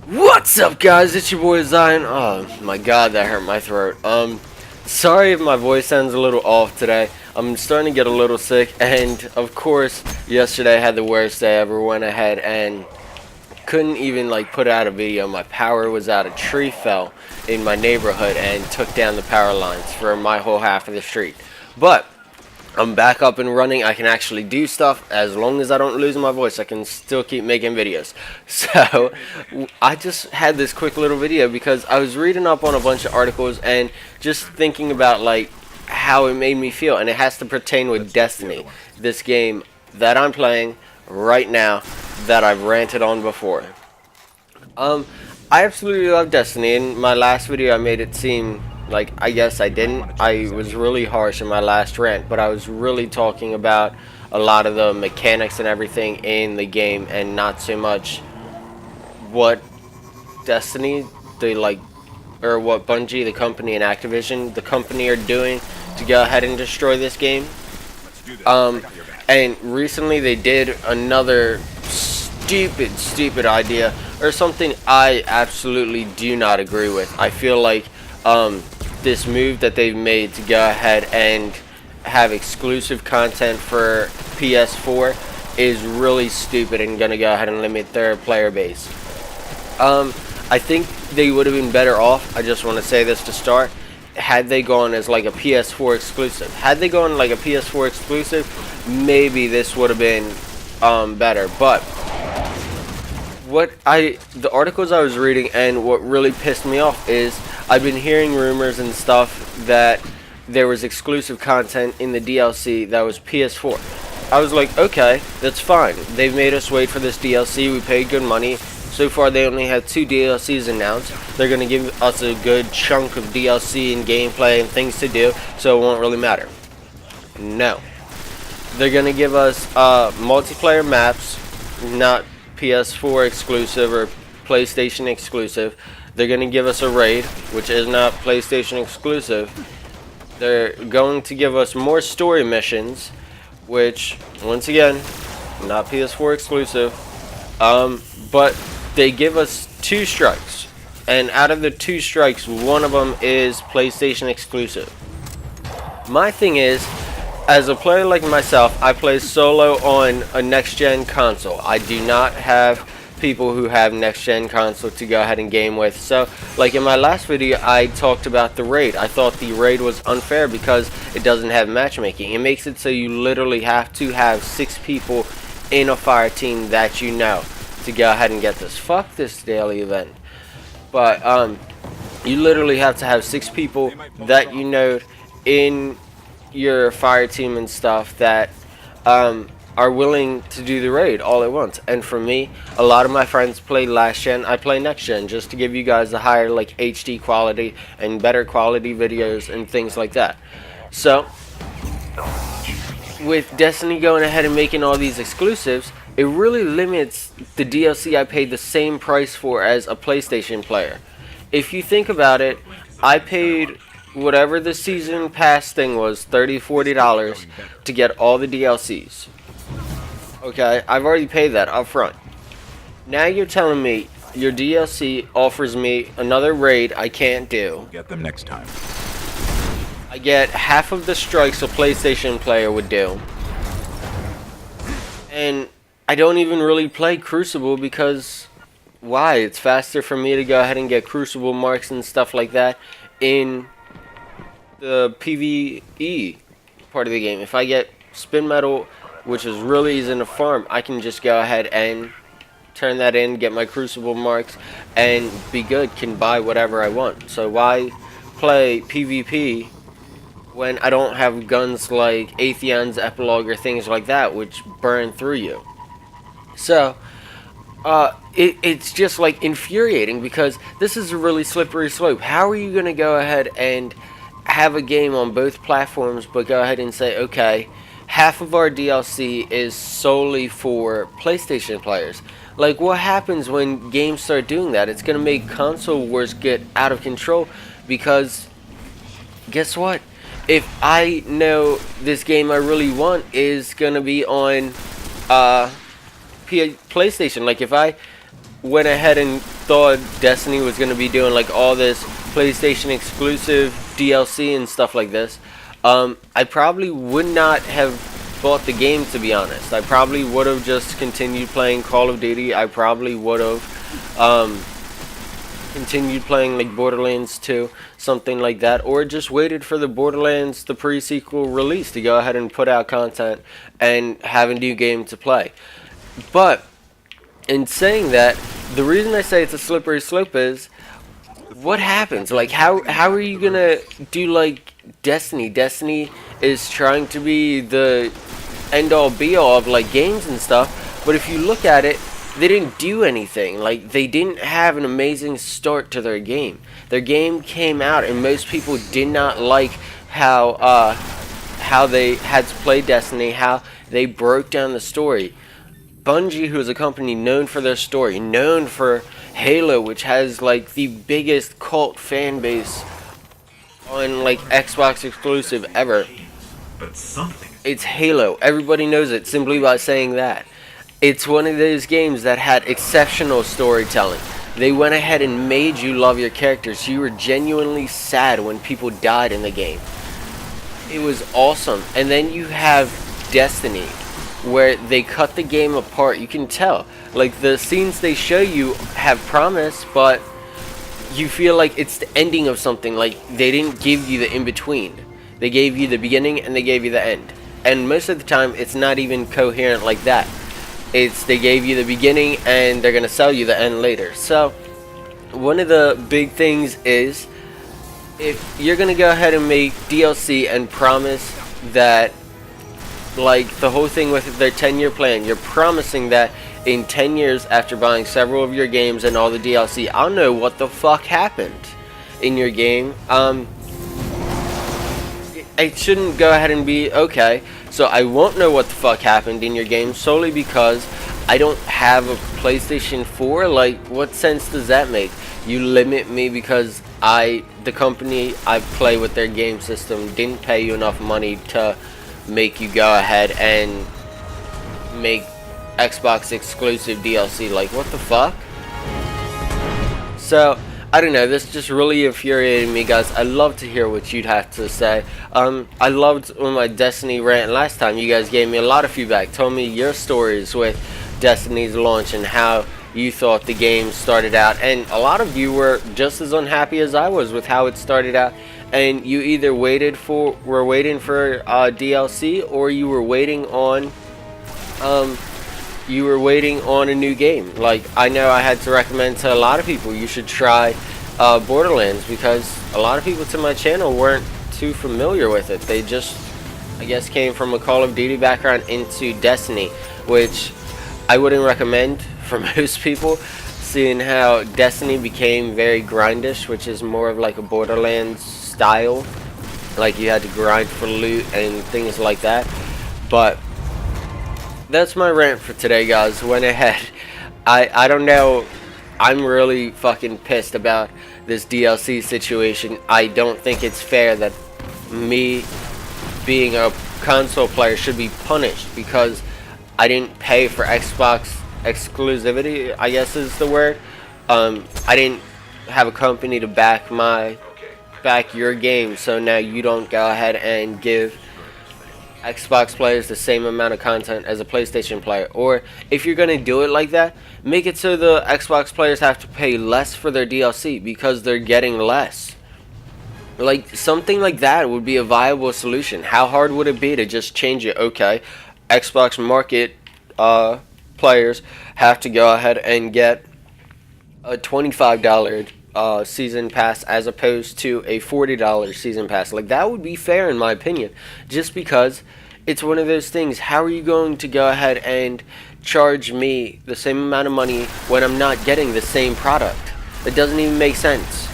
What's up, guys? It's your boy Zion. Oh my god, that hurt my throat. Sorry if my voice sounds a little off today. I'm starting to get a little sick, and of course, yesterday I had the worst day ever. Went ahead and couldn't even put out a video. My power was out. A tree fell in my neighborhood and took down the power lines for my whole half of the street. But I'm back up and running. I can actually do stuff. As long as I don't lose my voice, I can still keep making videos. So I just had this quick little video because I was reading up on a bunch of articles and just thinking about how it made me feel, and it has to pertain with Destiny, this game that I'm playing right now that I've ranted on before. I absolutely love Destiny. In my last video I made it seem like, I guess I didn't. I was really harsh in my last rant, but I was really talking about a lot of the mechanics and everything in the game, and not so much what Destiny, or what Bungie, the company, and Activision, the company, are doing to go ahead and destroy this game. And recently they did another stupid idea, or something I absolutely do not agree with. I feel like this move that they've made to go ahead and have exclusive content for PS4 is really stupid and gonna go ahead and limit their player base. I think they would have been better off, I just want to say this to start, had they gone as a PS4 exclusive. Had they gone a PS4 exclusive, maybe this would have been better. But the articles I was reading, and what really pissed me off, is I've been hearing rumors and stuff that there was exclusive content in the DLC that was PS4. I was like, okay, that's fine. They've made us wait for this DLC. We paid good money. So far, they only had 2 DLCs announced. They're going to give us a good chunk of DLC and gameplay and things to do, so it won't really matter. No. They're going to give us multiplayer maps, not PS4 exclusive or PlayStation exclusive. They're going to give us a raid, which is not PlayStation exclusive. They're going to give us more story missions, which, once again, not PS4 exclusive. But they give us 2 strikes, and out of the 2 strikes, one of them is PlayStation exclusive. My thing is, as a player like myself, I play solo on a next-gen console. I do not have people who have next-gen console to go ahead and game with. So, in my last video, I talked about the raid. I thought the raid was unfair because it doesn't have matchmaking. It makes it so you literally have to have 6 people in a fire team that you know to go ahead and get this. Fuck this daily event. But, you literally have to have 6 people that you know in your fire team and stuff that are willing to do the raid all at once. And for me, a lot of my friends play last gen, I play next gen, just to give you guys the higher HD quality and better quality videos and things like that. So with Destiny going ahead and making all these exclusives, it really limits the DLC I paid the same price for as a PlayStation player. If you think about it, I paid whatever the season pass thing was, $30-$40 to get all the DLCs. Okay, I've already paid that up front. Now you're telling me your DLC offers me another raid I can't do. Get them next time. I get half of the strikes a PlayStation player would do. And I don't even really play Crucible because why? It's faster for me to go ahead and get Crucible marks and stuff like that in the PvE part of the game. If I get spin metal, which is really easy to farm, I can just go ahead and turn that in, get my Crucible marks, and be good, can buy whatever I want. So why play PvP when I don't have guns like Atheon's Epilogue or things like that, which burn through you? So it's just infuriating, because this is a really slippery slope. How are you going to go ahead and have a game on both platforms but go ahead and say, okay, half of our DLC is solely for PlayStation players? What happens when games start doing that? It's going to make console wars get out of control, because guess what? If I know this game I really want is going to be on PlayStation, if I went ahead and thought Destiny was going to be doing like all this PlayStation exclusive DLC and stuff like this, I probably would not have bought the game, to be honest. I probably would have just continued playing Call of Duty. I probably would have continued playing like Borderlands 2, something like that, or just waited for the Borderlands, the pre-sequel release, to go ahead and put out content and have a new game to play. But in saying that, the reason I say it's a slippery slope is, what happens? Like, how are you gonna do like Destiny? Destiny is trying to be the end-all be-all of like games and stuff, but if you look at it, they didn't do anything. Like, they didn't have an amazing start to their game. Their game came out and most people did not like how they had to play Destiny, how they broke down the story. Bungie, who is a company known for their story, known for Halo, which has like the biggest cult fan base on like Xbox exclusive ever. It's Halo. Everybody knows it simply by saying that. It's one of those games that had exceptional storytelling. They went ahead and made you love your characters. You were genuinely sad when people died in the game. It was awesome. And then you have Destiny, where they cut the game apart. You can tell, like, the scenes they show you have promise, but you feel like it's the ending of something. Like, they didn't give you the in-between. They gave you the beginning and they gave you the end. And most of the time, it's not even coherent like that. They gave you the beginning and they're gonna sell you the end later. So one of the big things is, if you're gonna go ahead and make DLC and promise that, like the whole thing with their 10-year plan, you're promising that in 10 years after buying several of your games and all the DLC, I'll know what the fuck happened in your game. It shouldn't go ahead and be, okay, so I won't know what the fuck happened in your game solely because I don't have a PlayStation 4. Like, what sense does that make? You limit me because the company I play with, their game system, didn't pay you enough money to make you go ahead and make Xbox exclusive DLC. Like, what the fuck? So, I don't know, this just really infuriated me, guys. I'd love to hear what you'd have to say. I loved on my Destiny rant last time. You guys gave me a lot of feedback, told me your stories with Destiny's launch and how you thought the game started out. And a lot of you were just as unhappy as I was with how it started out. And you either were waiting for DLC, or you were waiting on a new game. Like, I know I had to recommend to a lot of people you should try Borderlands, because a lot of people to my channel weren't too familiar with it. They just, I guess, came from a Call of Duty background into Destiny, which I wouldn't recommend for most people, seeing how Destiny became very grindish, which is more of like a Borderlands style. Like, you had to grind for loot and things like that. But that's my rant for today, guys. Went ahead. I don't know. I'm really fucking pissed about this DLC situation. I don't think it's fair that me, being a console player, should be punished because I didn't pay for Xbox exclusivity, I guess is the word. I didn't have a company to back your game, so now you don't go ahead and give Xbox players the same amount of content as a PlayStation player. Or if you're gonna do it like that, make it so the Xbox players have to pay less for their DLC because they're getting less. Like, something like that would be a viable solution. How hard would it be to just change it? Okay, Xbox market players have to go ahead and get a $25 season pass as opposed to a $40 season pass. Like, that would be fair in my opinion, just because it's one of those things. How are you going to go ahead and charge me the same amount of money when I'm not getting the same product? It doesn't even make sense.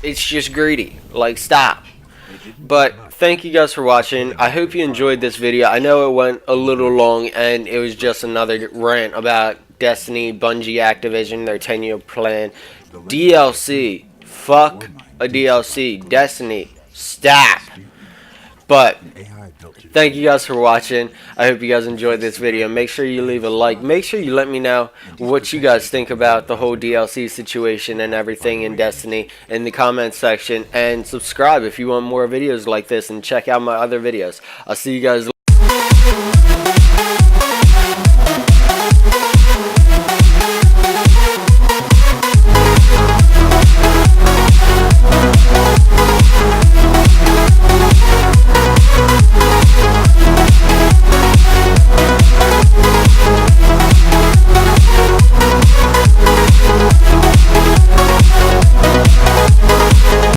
It's just greedy. Like, stop. But thank you guys for watching. I hope you enjoyed this video. I know it went a little long and it was just another rant about Destiny, Bungie, Activision, their 10-year plan. DLC. Fuck a DLC. Destiny. Stop. But But thank you guys for watching. I hope you guys enjoyed this video. Make sure you leave a like. Make sure you let me know what you guys think about the whole DLC situation and everything in Destiny in the comments section. And subscribe if you want more videos like this, and check out my other videos. I'll see you guys later.